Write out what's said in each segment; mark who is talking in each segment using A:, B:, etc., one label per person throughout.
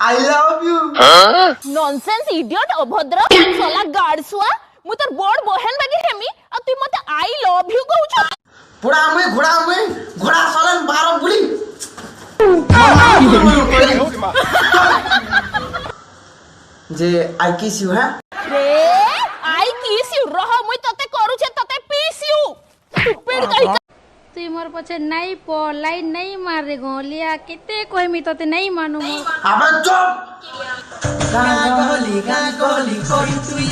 A: I love you.
B: Nonsense idiot অভদ্র সলা গাড়সুয়া মু তোর বড় বহেন বাকি হেমি আর তুই মতে আই লাভ ইউ কହୁছ
A: ঘোড়া চলেন 12 বুলি যে আই কিস ইউ হ্যাঁ
B: রে আই কিস ইউ রহ মুই ততে করুছে ততে পিস ইউ স্টুপিড কাই
C: তুই মোর পছে নাই পলাই নাই মারে গলিয়া কেতে কইমি ততে নাই মানু মোর
A: আবে চুপ গান গলি কই তুই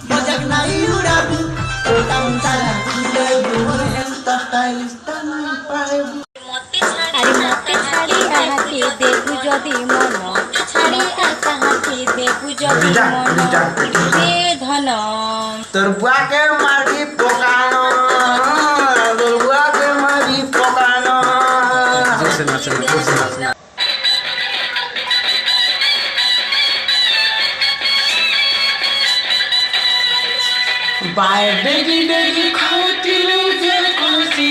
A: মজাক নাই উড়াবি ও টাউন চালা দিলে মোর এন্তা স্টাইলিস্ট নাই পাইবু
C: আরে মতে ছাড়ি আহাতে দেখু যদি মন ছাড়ি আহাতে দেখু যদি মন হে ধন
A: তোর বুয়াকে মারি পোকানো তোর বুয়াকে মারি পোকানো বাই বেগি বেগি খাওতিলু যে খুশি